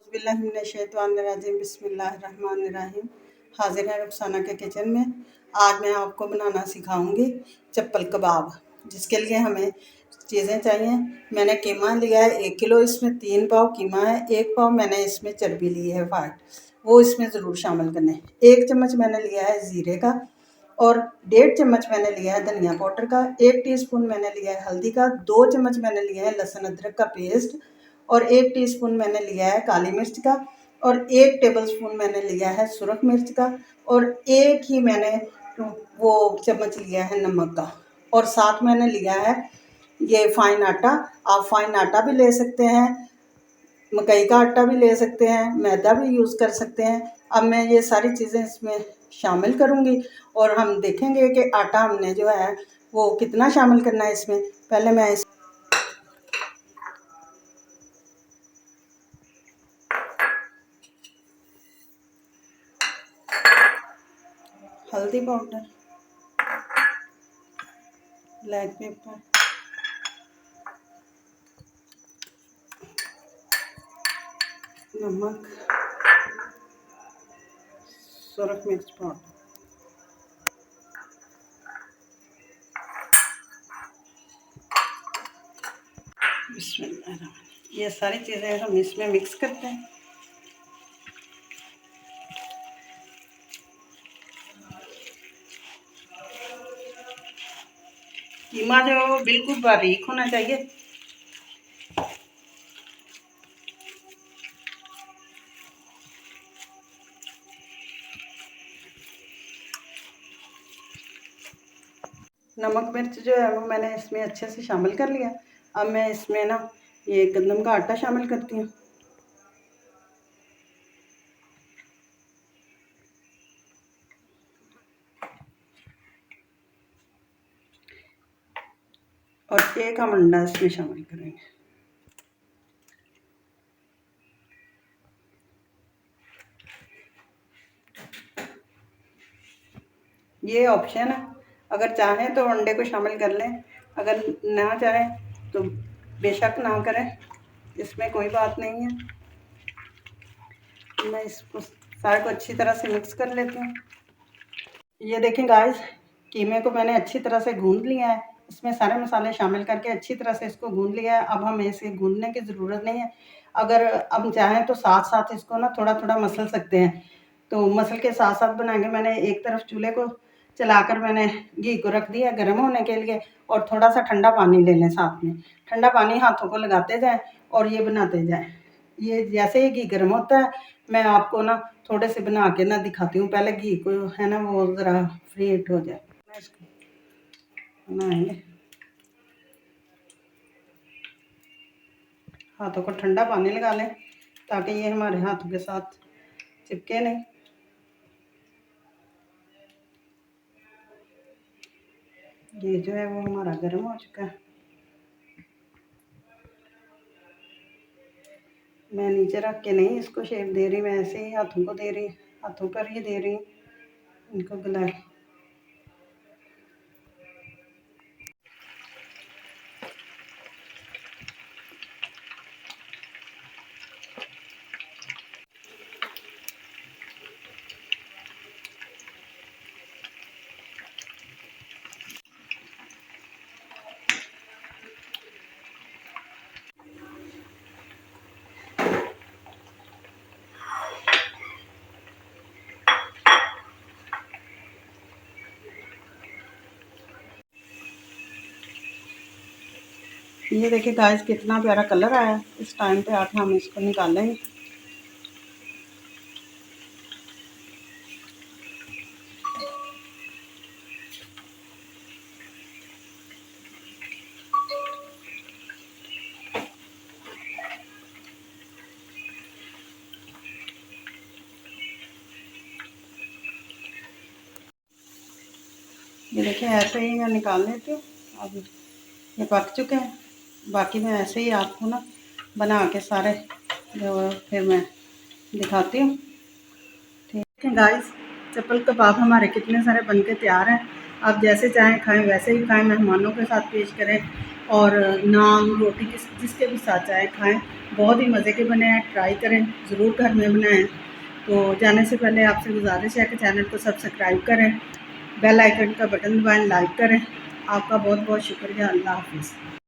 बिस्मिल्लाहिर्रहमानिर्रहीम बिस्मिल्लाहिर्रहमानिर्रहीम। हाजिर है रुखसाना के किचन में। आज मैं आपको बनाना सिखाऊंगी चप्पल कबाब, जिसके लिए हमें चीज़ें चाहिए। मैंने कीमा लिया है 1 किलो, इसमें 3 पाव कीमा है। 1 पाव मैंने इसमें चर्बी ली है वाइट, वो इसमें ज़रूर शामिल करने। 1 चम्मच मैंने लिया है ज़ीरे का और 1.5 चम्मच मैंने लिया है धनिया पाउडर का। 1 टीस्पून मैंने लिया है हल्दी का। 2 चम्मच मैंने लिया है लहसुन अदरक का पेस्ट और 1 टीस्पून मैंने लिया है काली मिर्च का और 1 टेबलस्पून मैंने लिया है सुरख मिर्च का और 1 ही मैंने वो चम्मच लिया है नमक का। और साथ मैंने लिया है ये फाइन आटा। आप फाइन आटा भी ले सकते हैं, मकई का आटा भी ले सकते हैं, मैदा भी यूज़ कर सकते हैं। अब मैं ये सारी चीज़ें इसमें शामिल करूँगी और हम देखेंगे कि आटा हमने जो है वो कितना शामिल करना है इसमें। पहले मैं हल्दी पाउडर, ब्लैक पेपर, नमक, सुरख मिर्च पाउडर, बिस्मिल्लाह। ये सारी चीज़ें हम इसमें मिक्स करते हैं। कीमा जो बिल्कुल बारीक होना चाहिए। नमक मिर्च जो है वो मैंने इसमें अच्छे से शामिल कर लिया। अब मैं इसमें ना ये गंदम का आटा शामिल करती हूँ। और 1 हम अंडा इसमें शामिल करेंगे। ये ऑप्शन है, अगर चाहें तो अंडे को शामिल कर लें, अगर ना चाहें तो बेशक ना करें, इसमें कोई बात नहीं है। मैं इसको सारे को अच्छी तरह से मिक्स कर लेती हूँ। ये देखें गाइस, कीमे को मैंने अच्छी तरह से गूंद लिया है। इसमें सारे मसाले शामिल करके अच्छी तरह से इसको गूंद लिया है। अब हमें इसे गूंदने की ज़रूरत नहीं है। अगर अब चाहें तो साथ साथ इसको ना थोड़ा थोड़ा मसल सकते हैं, तो मसल के साथ साथ बनाएंगे। मैंने एक तरफ चूल्हे को चलाकर मैंने घी को रख दिया गर्म होने के लिए और थोड़ा सा ठंडा पानी ले लें साथ में। ठंडा पानी हाथों को लगाते जाएं और ये बनाते जाएं। ये जैसे ही घी गर्म होता है मैं आपको ना थोड़े से बना के ना दिखाती हूँ। पहले घी को है ना वो ज़रा फ्री हीट हो जाए। बनाएंगे, हाथों को ठंडा पानी लगा लें ताकि ये हमारे हाथों के साथ चिपके नहीं। ये जो है वो हमारा गर्म हो चुका है। मैं नीचे रख के नहीं इसको शेप दे रही, मैं ऐसे ही हाथों को दे रही, हाथों पर ही दे रही इनको गला। ये देखिए गाइस कितना प्यारा कलर आया है। इस टाइम पे आके हम इसको निकालेंगे। ये देखिए ऐसे ही मैं निकाल लेती हूँ। अब ये पक चुके हैं। बाकी मैं ऐसे ही आपको ना बना के सारे जो फिर मैं दिखाती हूँ। ठीक है गाइस, चप्पल कबाब हमारे कितने सारे बनके तैयार हैं। आप जैसे चाहें खाएं, वैसे ही खाएं, मेहमानों के साथ पेश करें, और नान रोटी जिसके भी साथ चाहे खाएं। बहुत ही मज़े के बने हैं, ट्राई करें, ज़रूर घर में बनाएं। तो जाने से पहले आपसे गुजारिश है कि चैनल को सब्सक्राइब करें, बेल आइकन का बटन दबाएं, लाइक करें। आपका बहुत बहुत शुक्रिया। अल्लाह हाफ़िज़।